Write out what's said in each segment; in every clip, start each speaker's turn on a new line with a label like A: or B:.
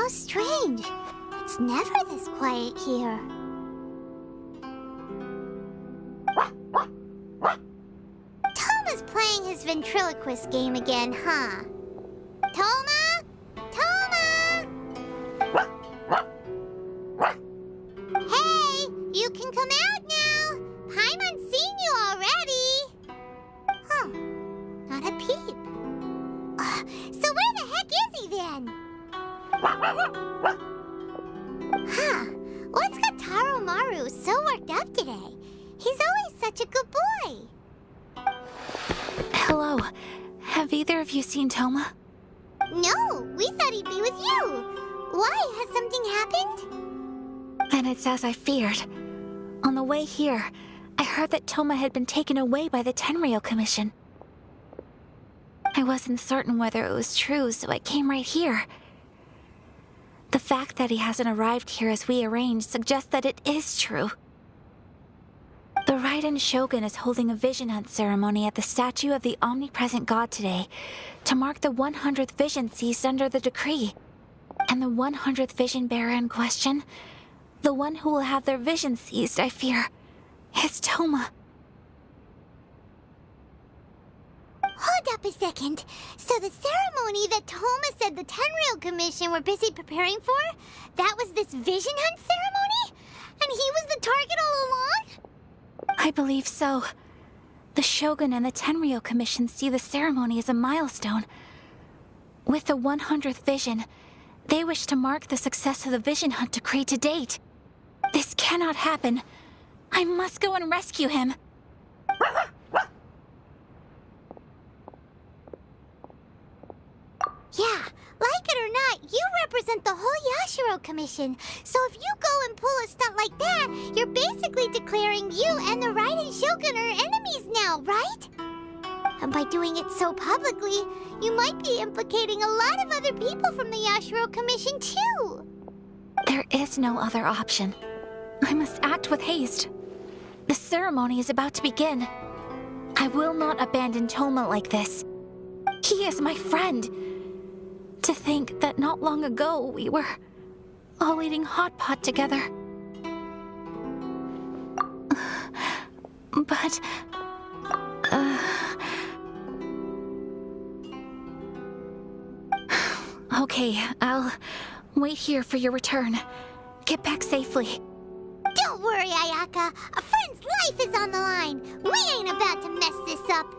A: How strange. It's never this quiet here. Toma's playing his ventriloquist game again, huh? Toma? Toma! Hey, you can come out now. Paimon's seen you already. Huh, not a peep. So where the heck is he then? Huh, what's got Taro Maru so worked up today? He's always such a good boy.
B: Hello. Have either of you seen Toma?
A: No, we thought he'd be with you. Why? Has something happened?
B: And it's as I feared. On the way here, I heard that Toma had been taken away by the Tenryou Commission. I wasn't certain whether it was true, so I came right here. The fact that he hasn't arrived here as we arranged suggests that it is true. The Raiden Shogun is holding a vision hunt ceremony at the statue of the omnipresent god today to mark the 100th vision seized under the decree. And the 100th vision bearer in question, the one who will have their vision seized, I fear, is Toma.
A: Hold up a second. So the ceremony that Toma said the Tenryou Commission were busy preparing for, that was this vision hunt ceremony? And he was the target all along?
B: I believe so. The Shogun and the Tenryou Commission see the ceremony as a milestone. With the 100th vision, they wish to mark the success of the vision hunt decree to date. This cannot happen. I must go and rescue him.
A: Yeah, like it or not, you represent the whole Yashiro Commission. So if you go and pull a stunt like that, you're basically declaring you and the Raiden Shogun are enemies now, right? And by doing it so publicly, you might be implicating a lot of other people from the Yashiro Commission too.
B: There is no other option. I must act with haste. The ceremony is about to begin. I will not abandon Toma like this. He is my friend. To think that not long ago we were all eating hot pot together. But... Okay, I'll wait here for your return. Get back safely.
A: Don't worry, Ayaka. A friend's life is on the line. We ain't about to mess this up.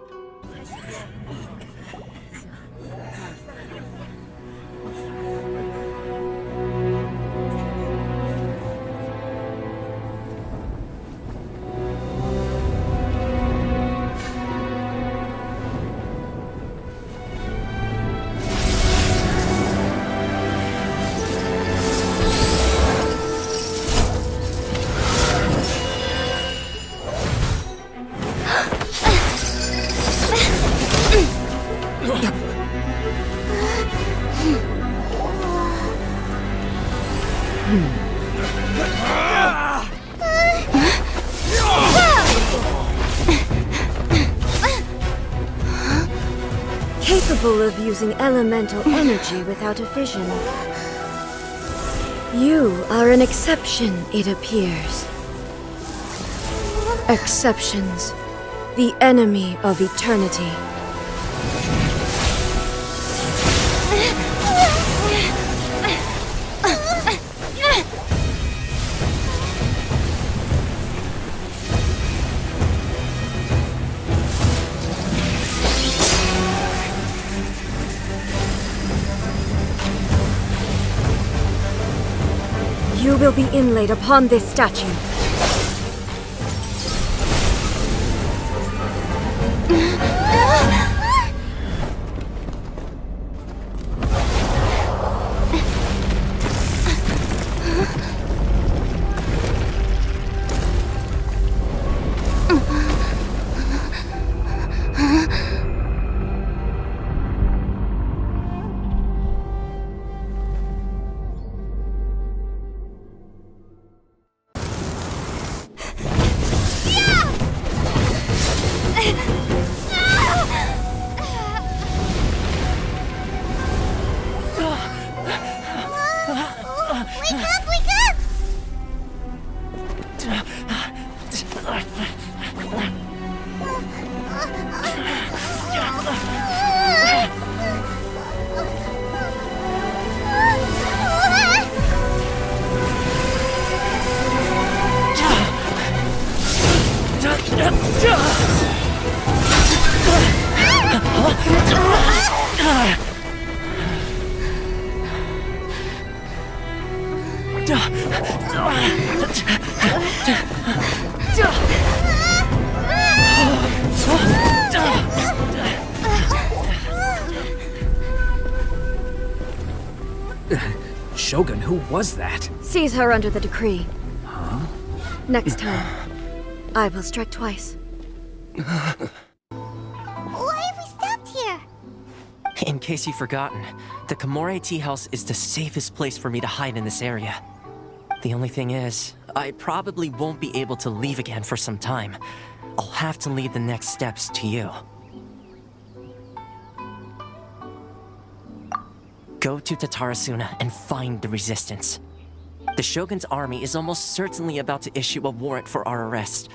C: Capable of using elemental energy without a vision. You are an exception, it appears. Exceptions, the enemy of eternity. You will be inlaid upon this statue.
D: Shogun, who was that?
C: Seize her under the decree.
D: Huh?
C: Next time, I will strike twice.
A: Why have we stopped here?
E: In case you've forgotten, the Komore Tea House is the safest place for me to hide in this area. The only thing is, I probably won't be able to leave again for some time. I'll have to leave the next steps to you. Go to Tatarasuna and find the resistance. The Shogun's army is almost certainly about to issue a warrant for our arrest.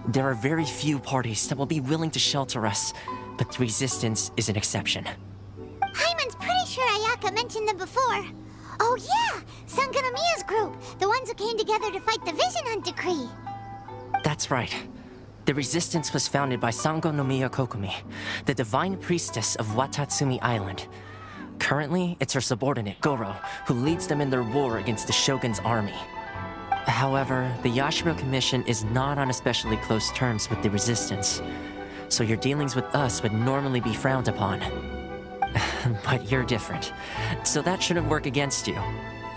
E: There are very few parties that will be willing to shelter us, but the resistance is an exception.
A: Hyman's pretty sure Ayaka mentioned them before. Oh yeah, Sangonomiya's group, the ones who came together to fight the Vision Hunt Decree.
E: That's right. The resistance was founded by Sangonomiya Kokumi, the divine priestess of Watatsumi Island. Currently, it's her subordinate, Goro, who leads them in their war against the Shogun's army. However, the Yashiro Commission is not on especially close terms with the resistance, so your dealings with us would normally be frowned upon. But you're different, so that shouldn't work against you.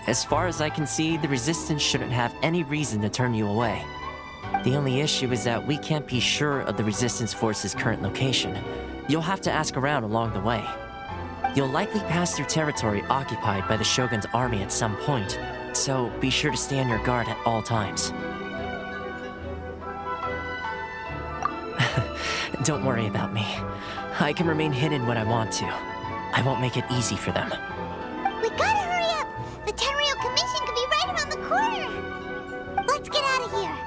E: As far as I can see, the resistance shouldn't have any reason to turn you away. The only issue is that we can't be sure of the resistance force's current location. You'll have to ask around along the way. You'll likely pass through territory occupied by the Shogun's army at some point, so be sure to stay on your guard at all times. Don't worry about me. I can remain hidden when I want to. I won't make it easy for them.
A: We gotta hurry up! The Tenryou Commission could be right around the corner! Let's get out of here!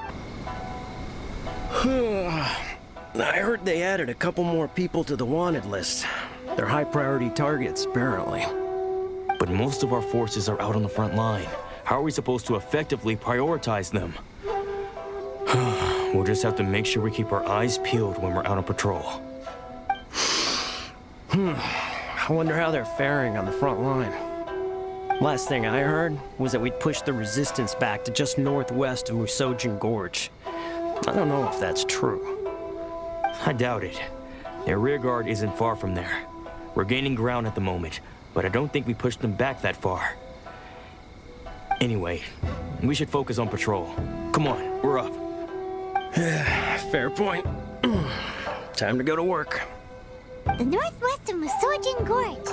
F: I heard they added a couple more people to the wanted list. They're high-priority targets, apparently.
G: But most of our forces are out on the front line. How are we supposed to effectively prioritize them? We'll just have to make sure we keep our eyes peeled when we're out on patrol.
F: I wonder how they're faring on the front line. Last thing I heard was that we'd pushed the resistance back to just northwest of Musojin Gorge. I don't know if that's true.
G: I doubt it. Their rear guard isn't far from there. We're gaining ground at the moment, but I don't think we pushed them back that far. Anyway, we should focus on patrol. Come on, we're up.
F: Fair point. Time to go to work.
A: The northwest of Musojin Gorge.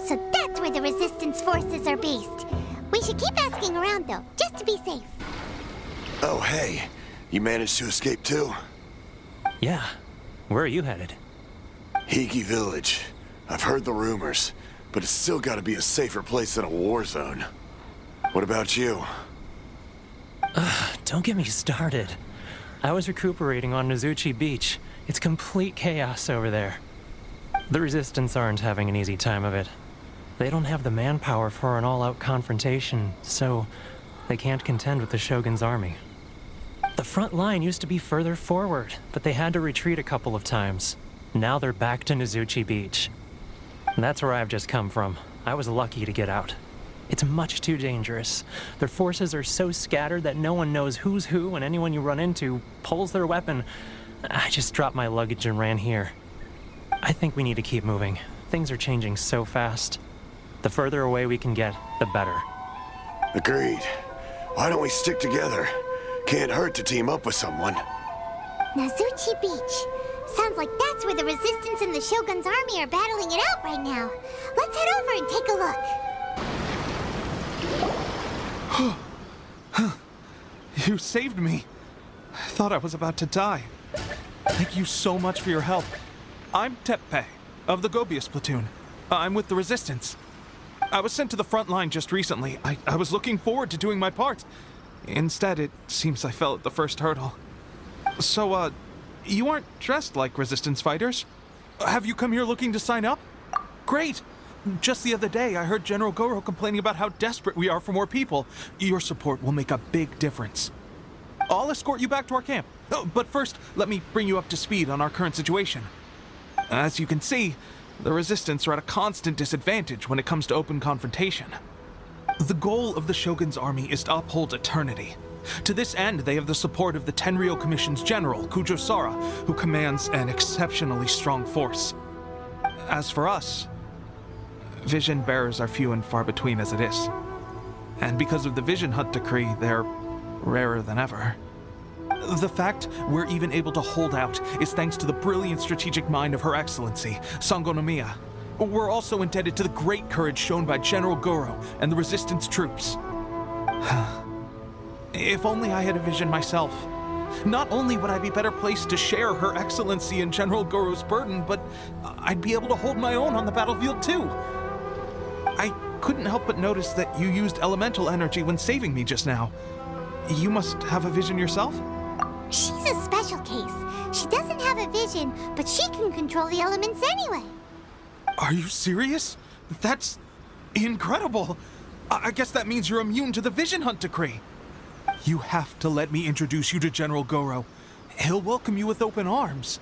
A: So that's where the resistance forces are based. We should keep asking around though, just to be safe.
H: Oh hey, you managed to escape too?
E: Yeah. Where are you headed?
H: Higi Village. I've heard the rumors, but it's still gotta be a safer place than a war zone. What about you?
I: Don't get me started. I was recuperating on Nozuchi Beach. It's complete chaos over there. The Resistance aren't having an easy time of it. They don't have the manpower for an all-out confrontation, so they can't contend with the Shogun's army. The front line used to be further forward, but they had to retreat a couple of times. Now they're back to Nozuchi Beach. That's where I've just come from. I was lucky to get out. It's much too dangerous. Their forces are so scattered that no one knows who's who, and anyone you run into pulls their weapon. I just dropped my luggage and ran here. I think we need to keep moving. Things are changing so fast. The further away we can get, the better.
H: Agreed. Why don't we stick together? Can't hurt to team up with someone.
A: Nozuchi Beach. Sounds like that's where the Resistance and the Shogun's army are battling it out right now. Let's head over and take a look.
J: You saved me. I thought I was about to die. Thank you so much for your help. I'm Teppei, of the Gobius platoon. I'm with the Resistance. I was sent to the front line just recently. I was looking forward to doing my part. Instead, it seems I fell at the first hurdle. So, you aren't dressed like Resistance fighters? Have you come here looking to sign up? Great! Just the other day, I heard General Goro complaining about how desperate we are for more people. Your support will make a big difference. I'll escort you back to our camp. But first, let me bring you up to speed on our current situation. As you can see, the Resistance are at a constant disadvantage when it comes to open confrontation. The goal of the Shogun's army is to uphold eternity. To this end, they have the support of the Tenryou Commission's general, Kujosara, who commands an exceptionally strong force. As for us, vision bearers are few and far between as it is. And because of the Vision Hut decree, they're rarer than ever. The fact we're even able to hold out is thanks to the brilliant strategic mind of Her Excellency, Sango Nomiya. We're also indebted to the great courage shown by General Goro and the Resistance troops. If only I had a vision myself. Not only would I be better placed to share Her Excellency and General Goro's burden, but I'd be able to hold my own on the battlefield too. I couldn't help but notice that you used elemental energy when saving me just now. You must have a vision yourself?
A: She's a special case. She doesn't have a vision, but she can control the elements anyway.
J: Are you serious? That's incredible. I guess that means you're immune to the Vision Hunt decree. You have to let me introduce you to General Goro. He'll welcome you with open arms.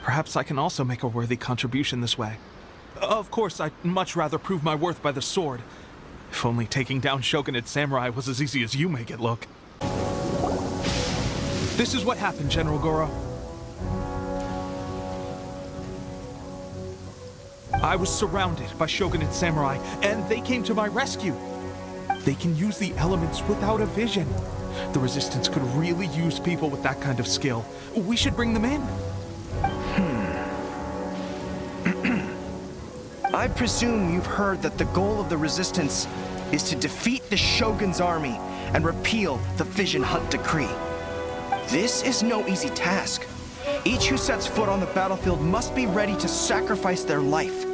J: Perhaps I can also make a worthy contribution this way. Of course, I'd much rather prove my worth by the sword. If only taking down Shogunate Samurai was as easy as you make it look. This is what happened, General Goro. I was surrounded by Shogunate Samurai, and they came to my rescue. They can use the elements without a vision. The Resistance could really use people with that kind of skill. We should bring them in.
K: I presume you've heard that the goal of the Resistance is to defeat the Shogun's army and repeal the Vision Hunt decree. This is no easy task. Each who sets foot on the battlefield must be ready to sacrifice their life.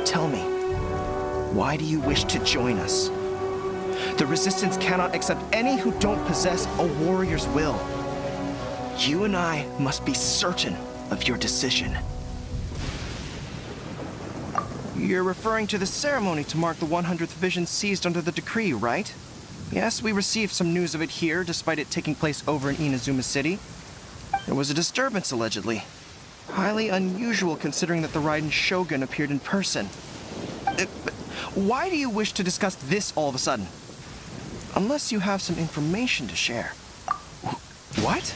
K: Tell me, why do you wish to join us? The Resistance cannot accept any who don't possess a warrior's will. You and I must be certain of your decision. You're referring to the ceremony to mark the 100th vision seized under the decree, right? Yes, we received some news of it here, despite it taking place over in Inazuma City. There was a disturbance, allegedly. Highly unusual considering that the Raiden Shogun appeared in person. Why do you wish to discuss this all of a sudden? Unless you have some information to share. What?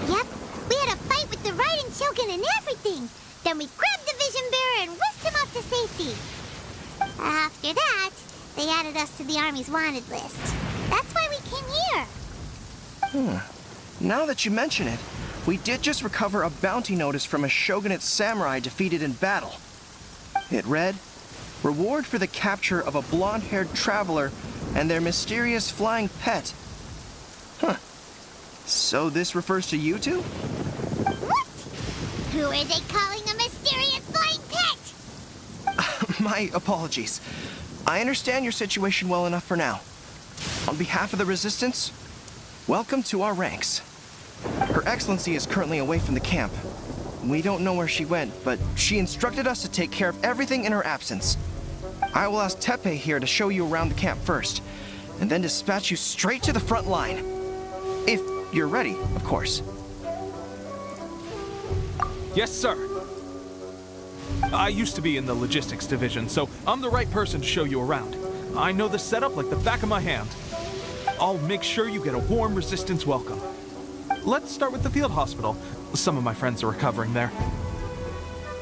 A: Yep, we had a fight with the Raiden Shogun and everything. Then we grabbed the Vision Bearer and whisked him off to safety. After that, they added us to the Army's wanted list. That's why we came here.
K: Now that you mention it, we did just recover a bounty notice from a Shogunate samurai defeated in battle. It read, "Reward for the capture of a blonde-haired traveler and their mysterious flying pet." So this refers to you two?
A: What? Who are they calling a mysterious flying pet?
K: My apologies. I understand your situation well enough for now. On behalf of the Resistance, welcome to our ranks. Her Excellency is currently away from the camp. We don't know where she went, but she instructed us to take care of everything in her absence. I will ask Teppei here to show you around the camp first, and then dispatch you straight to the front line. If you're ready, of course.
J: Yes, sir. I used to be in the logistics division, so I'm the right person to show you around. I know the setup like the back of my hand. I'll make sure you get a warm Resistance welcome. Let's start with the field hospital. Some of my friends are recovering there.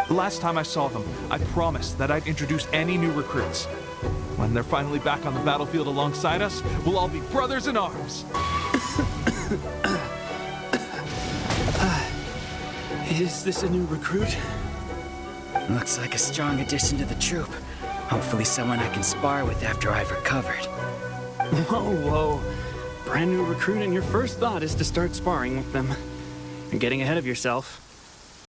J: Last time I saw them, I promised that I'd introduce any new recruits. When they're finally back on the battlefield alongside us, we'll all be brothers in arms.
D: Is this a new recruit? Looks like a strong addition to the troop. Hopefully someone I can spar with after I've recovered. Whoa. Brand new recruit and your first thought is to start sparring with them. You're getting ahead of yourself.